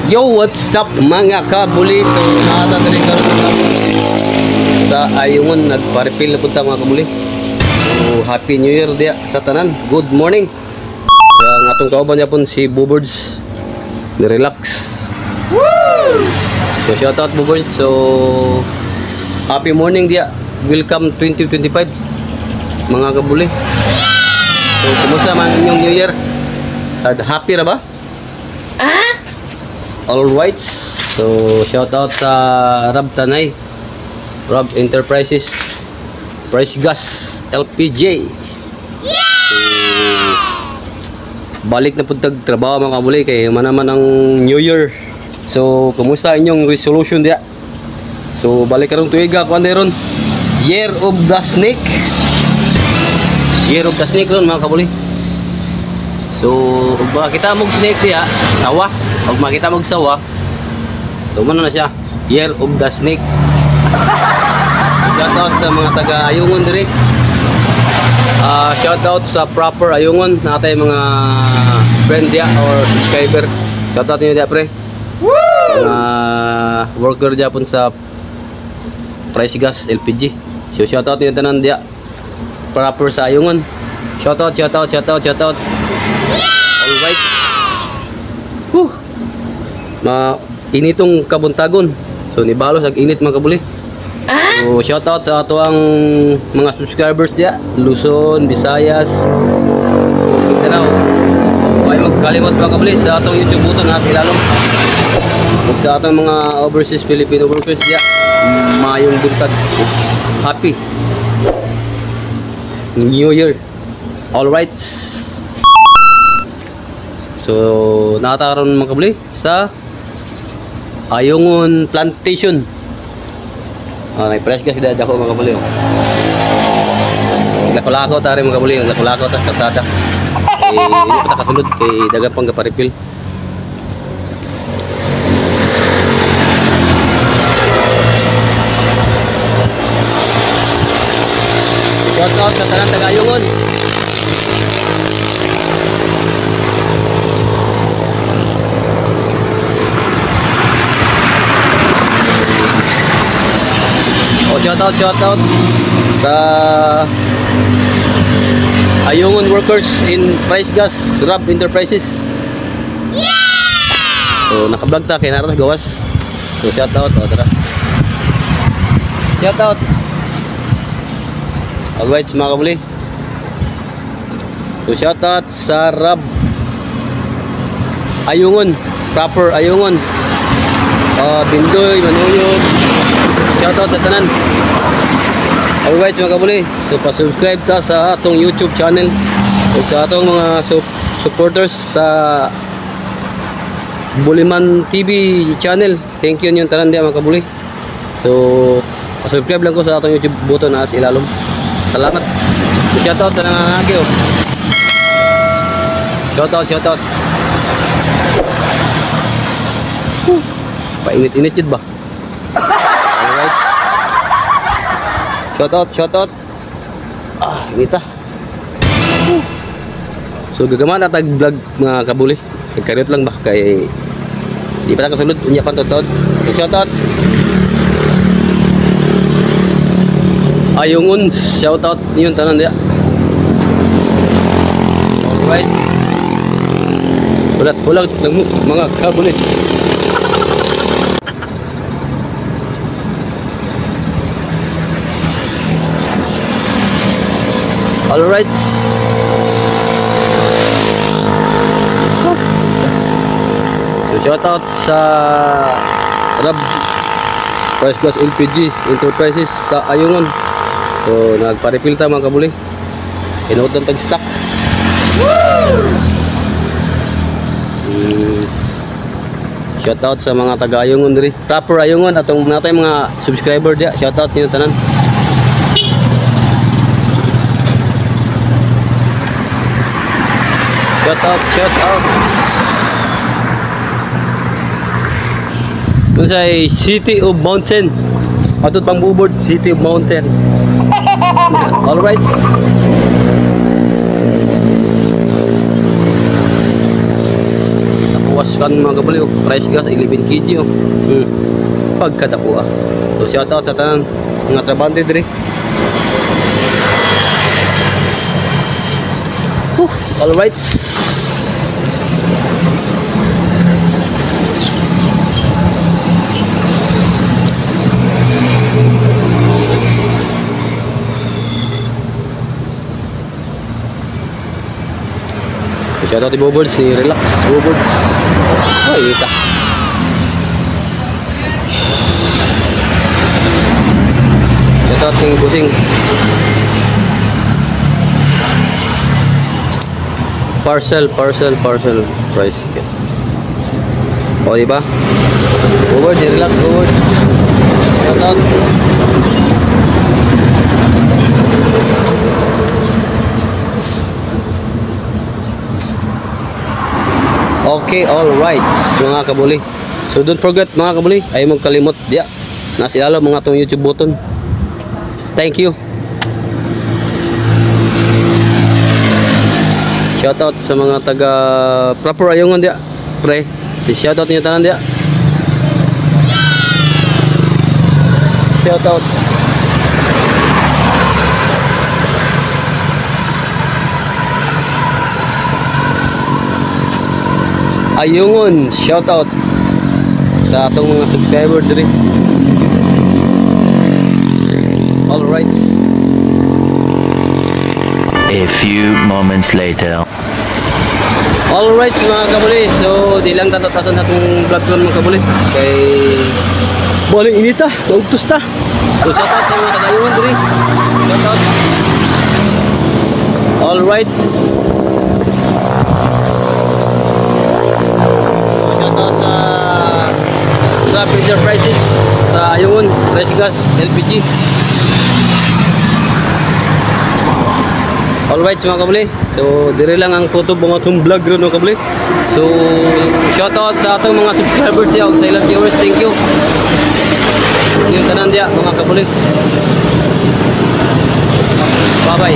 Yo, what's up mga kabuli? So, nakatatalig karon sa Ayungon, nagpa-refill na punta mga kabuli. So, Happy New Year dia sa tanan. Good morning. Sa atong kauban niya pon si Bubords. Ni-relax. So, shout out Bubords. So, happy morning dia. Welcome 2025 mga kabuli. So, kumusta man inyong New Year? Happy ra ba? Alright, so shout out sa Rob Tanay, Rob Enterprises, Price Gas, LPG. So, balik na po trabaho mga kabuli kay manaman ang New Year. So kumusta inyong resolution dia? So balik karong tuiga kuan ron. Year of the Snake. Year of the Snake ron mga kabuli. So ug makita mog snake dia, sawa. Ug makita mog sawa. So mano na siya, Year of the Snake. Shout out sa mga taga Ayungon diri. Shout out sa proper Ayungon natay mga friend dia or subscriber. Shout out niyo dia pre. Worker dia pun sa Price Gas LPG. So shout out niyo tanan dia proper sa Ayungon. Shout out. Alright. Initong kabuntagon. So nibalos ag init mga kabuli. So shout out sa ato ang mga subscribers dia, Luzon, Visayas, Mindanao. Huwag magkalimot mga kabuli sa atong YouTube button ha, silalong. Ug sa atong mga overseas Filipino workers dia, mayong buntag. Happy New Year. Alright. So nakataron mga kabuli sa Ayungon Plantation. May price gas dahil ako mga kabuli. Nakulakaw tari mga kabuli. Nakulakaw ta kasada. Hindi pa katulad kay daga pang kaparipil. Shout out sa tanan taga Ayungon. Shout out sa Ayungon workers in Price Gas, Rob Enterprises. So naka-vlog ta kay naran gawas. So shout out tara. Shout out. Alright mga kabuli. So shout out sa Rob Ayungon, proper Ayungon. Bindoy, Manuyog. Shout out sa tanan. Alright mga kabuli. So pa-subscribe ta sa atong YouTube channel ug sa atong mga supporters sa Buliman TV channel. Thank you yung tanan dia mga kabuli. So pa-subscribe lang ko sa atong YouTube button na sa ilalom. Salamat. Shout out sa nangangagi oh. Shout out. Painit-init jud ba? Alright. Shout out. Inita. So gagaman na tag vlog mga kabuli. Nagkarit lang ba kay di pa ta kasulod unya pa totod. So shout out. Ayungon, shout out niyo tanan dia. Alright. Ulat mga kabuli. Alright. So shout out sa Rob Price Gas LPG Enterprises sa Ayungon. So nagpa-refill ta mga kabuli. Inuot ng tag-stock. Shout out sa mga taga Ayungon diri. Proper Ayungon atong natay mga subscriber dia. Shout out niyo tanan. Shout out. Kung sa City of Mountain. Atod pang bubord City of Mountain. Alright. Nakuwas kan mga kabuli oh. Price gas 11 kg oh. Pagkadako ah. So shout out sa tanan mga trabante diri. All right. Shout out to Bobods, ni Relax Bobods. Oh, ita. Shout out ng Busing. Parcel price, yes. O, diba? Bobods, ni Relax Bobods. Shout out. Okay, all right mga kabuli. So don't forget mga kabuli, ay mong kalimot dia. Nasa ilalo mga tong YouTube button. Thank you. Shout out sa mga taga proper ayungon dia. Pre, shout out niyo tanan dia. Shout out. Ayungon, shout out sa atong mga subscriber diri. All right. A few moments later. All right mga kabuli. So di lang tatatasan sa atong vlog mga kabuli. Kay boling inita, ugtos ta. So shout out sa mga taga-ayungon diri. Shout out. All right. Freezer prices sa Ayungon, rice gas, LPG. Alright mga kabuli. So dire lang ang kutob mga itong vlog rin mga kabuli. So shout out sa atong mga subscribers diya sa ilang viewers. Thank you. Yung tanan diya mga kabuli. Bye bye.